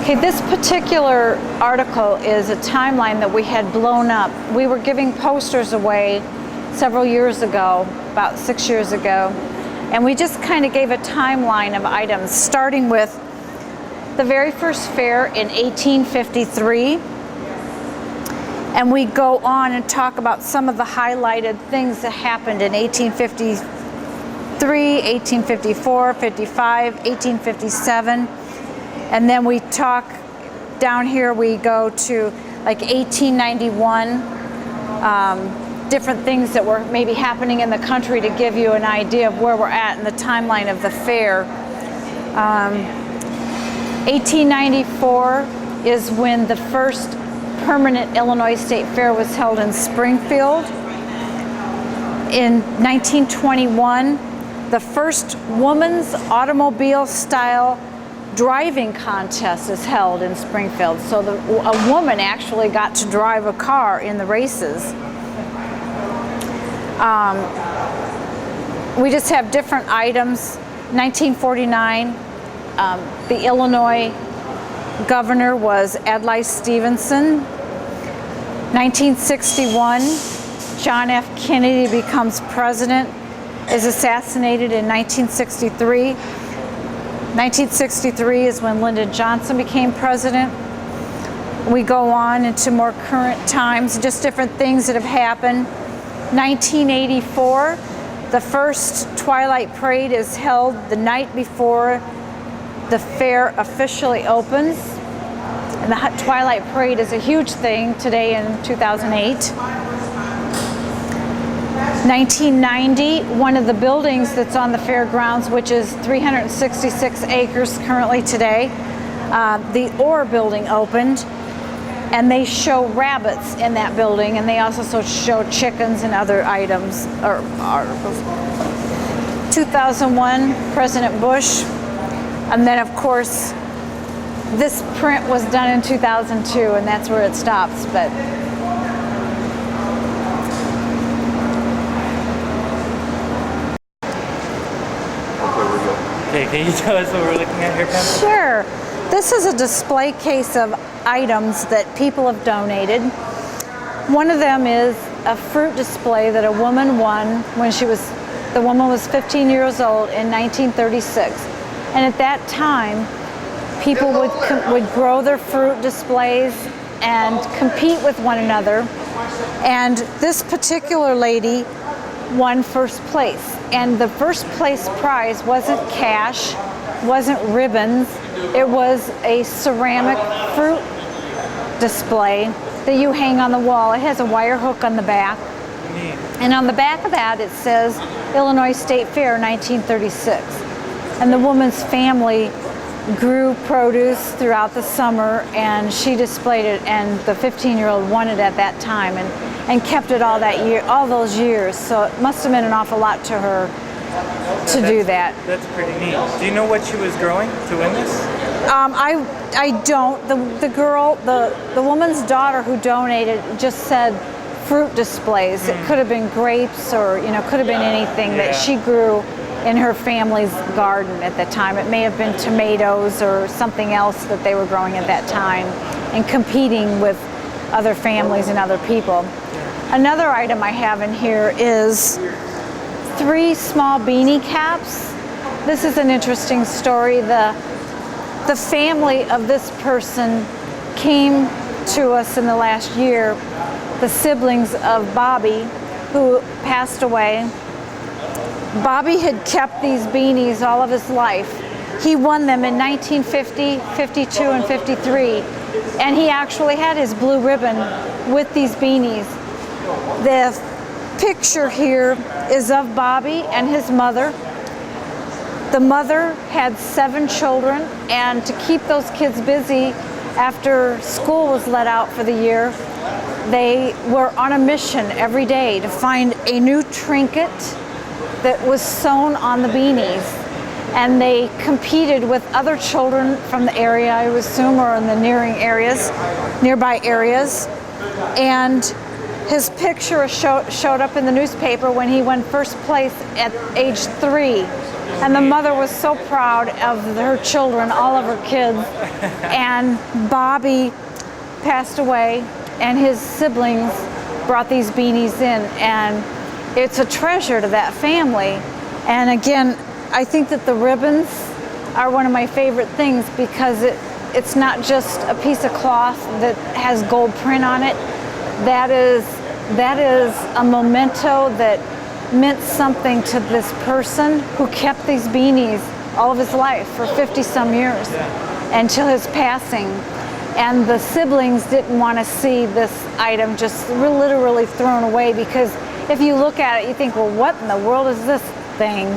Okay, this particular article is a timeline that we had blown up. We were giving posters away several years ago, about 6 years ago, and we just kind of gave a timeline of items, starting with the very first fair in 1853, and we go on and talk about some of the highlighted things that happened in 1853, 1854, 55, 1857, and then we talk down here, we go to like 1891, different things that were maybe happening in the country to give you an idea of where we're at in the timeline of the fair. 1894 is when the first permanent Illinois State Fair was held in Springfield. In 1921, the first woman's automobile style driving contest is held in Springfield. So a woman actually got to drive a car in the races. We just have different items. 1949, the Illinois governor was Adlai Stevenson. 1961, John F. Kennedy becomes president, is assassinated in 1963. 1963 is when Lyndon Johnson became president. We go on into more current times, just different things that have happened. 1984, the first Twilight Parade is held the night before the fair officially opens. And the Twilight Parade is a huge thing today in 2008. 1990, one of the buildings that's on the fairgrounds, which is 366 acres currently today, the Orr building opened, and they show rabbits in that building, and they also show chickens and other items or articles. 2001, President Bush, and then of course this print was done in 2002, and that's where it stops. But okay, can you tell us what we're looking at here, Pam? Sure. This is a display case of items that people have donated. One of them is a fruit display that a woman won when the woman was 15 years old in 1936. And at that time, people would grow their fruit displays and compete with one another. And this particular lady won first place. And the first place prize wasn't cash, wasn't ribbons, it was a ceramic fruit display that you hang on the wall. It has a wire hook on the back. And on the back of that it says Illinois State Fair 1936. And the woman's family grew produce throughout the summer, and she displayed it, and the 15-year-old won it at that time and kept it all those years. So it must have been an awful lot to her to do that. That's pretty neat. Do you know what she was growing to win this? I don't. The woman's daughter who donated just said fruit displays. It could have been grapes, or could have been anything that she grew in her family's garden at that time. It may have been tomatoes or something else that they were growing at that time and competing with other families and other people. Another item I have in here is 3 small beanie caps. This is an interesting story. The family of this person came to us in the last year, the siblings of Bobby, who passed away. Bobby had kept these beanies all of his life. He won them in 1950, 52, and 53, and he actually had his blue ribbon with these beanies. The picture here is of Bobby and his mother. The mother had 7 children, and to keep those kids busy after school was let out for the year, they were on a mission every day to find a new trinket that was sewn on the beanies, and they competed with other children from the area, I would assume, or in the nearby areas. And his picture showed up in the newspaper when he won first place at age 3. And the mother was so proud of her children, all of her kids. And Bobby passed away, and his siblings brought these beanies in, and it's a treasure to that family. And again, I think that the ribbons are one of my favorite things because it's not just a piece of cloth that has gold print on it. That is a memento that meant something to this person who kept these beanies all of his life for 50 some years until his passing. And the siblings didn't want to see this item just literally thrown away, because if you look at it, you think, well, what in the world is this thing?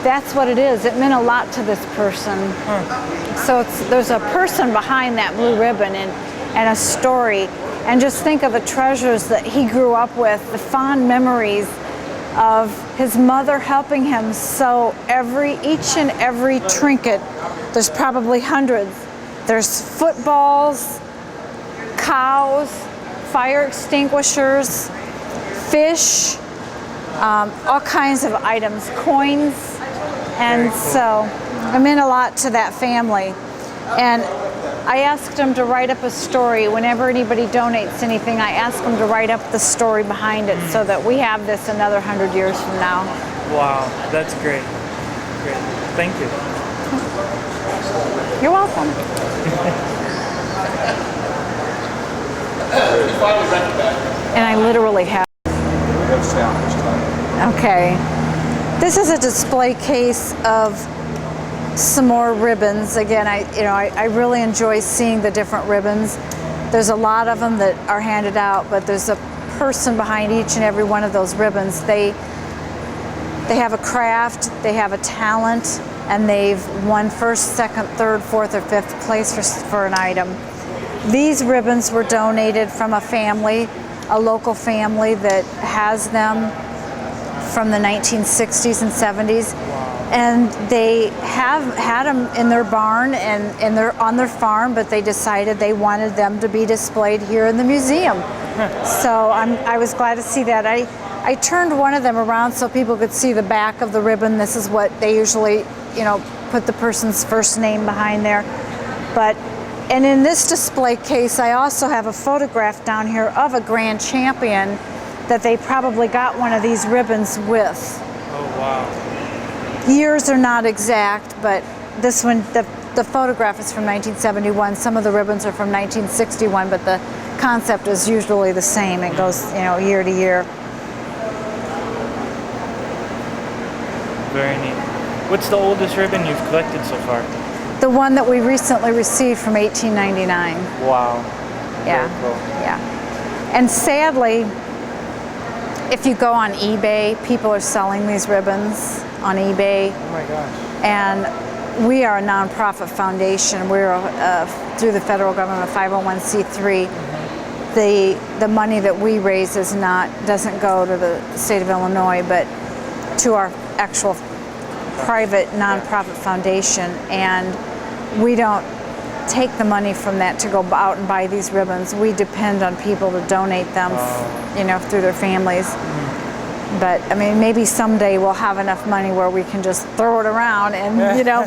That's what it is. It meant a lot to this person. So there's a person behind that blue ribbon and a story. And just think of the treasures that he grew up with, the fond memories of his mother helping him sew each and every trinket. There's probably hundreds. There's footballs, cows, fire extinguishers, fish, all kinds of items, coins. And so it meant a lot to that family. And I asked him to write up a story. Whenever anybody donates anything, I ask them to write up the story behind it so that we have this another 100 years from now. Wow, that's great. Great. Thank you. You're welcome. And I literally have. Okay. This is a display case of some more ribbons. Again, I really enjoy seeing the different ribbons. There's a lot of them that are handed out, but there's a person behind each and every one of those ribbons. They have a craft, they have a talent, and they've won first, second, third, fourth, or fifth place for an item. These ribbons were donated from a family, a local family that has them from the 1960s and 70s. And they have had them in their barn and they're on their farm, but they decided they wanted them to be displayed here in the museum. So I was glad to see that. I turned one of them around so people could see the back of the ribbon. This is what they usually, put the person's first name behind there. And in this display case, I also have a photograph down here of a grand champion that they probably got one of these ribbons with. Oh, wow. Years are not exact, but this one, the photograph is from 1971. Some of the ribbons are from 1961, but the concept is usually the same. It goes, year to year. Very neat. What's the oldest ribbon you've collected so far? The one that we recently received from 1899. Wow. Yeah. Very cool. Yeah. And sadly, if you go on eBay, people are selling these ribbons on eBay. Oh my gosh. And we are a nonprofit foundation. We're through the federal government, a 501c3. The money that we raise doesn't go to the state of Illinois, but to our actual private nonprofit foundation. And we don't take the money from that to go out and buy these ribbons. We depend on people to donate them, through their families. But maybe someday we'll have enough money where we can just throw it around and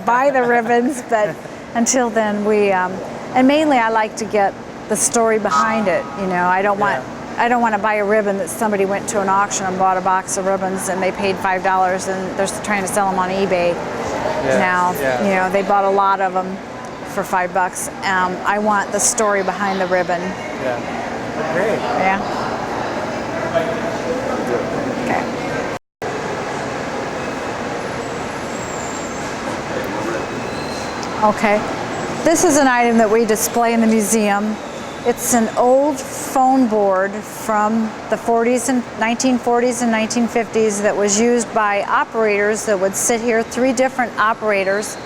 buy the ribbons. But until then, and mainly I like to get the story behind it. I don't want to buy a ribbon that somebody went to an auction and bought a box of ribbons and they paid $5 and they're trying to sell them on eBay now. They bought a lot of them for $5. I want the story behind the ribbon. Yeah. Great. Yeah. Okay. This is an item that we display in the museum. It's an old phone board from the 1940s and 1950s that was used by operators that would sit here, 3 different operators,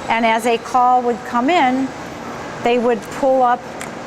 and as a call would come in, they would pull up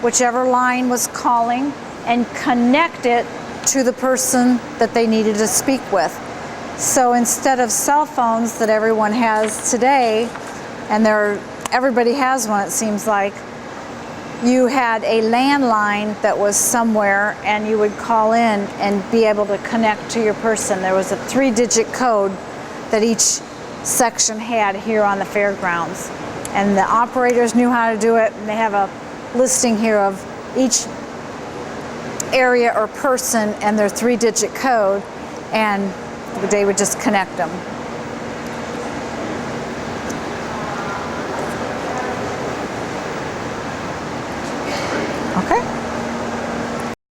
whichever line was calling and connect it to the person that they needed to speak with. So instead of cell phones that everyone has today, and everybody has one, it seems like, you had a landline that was somewhere and you would call in and be able to connect to your person. There was a 3-digit code that each section had here on the fairgrounds. And the operators knew how to do it, and they have a listing here of each area or person and their 3-digit code, and they would just connect them.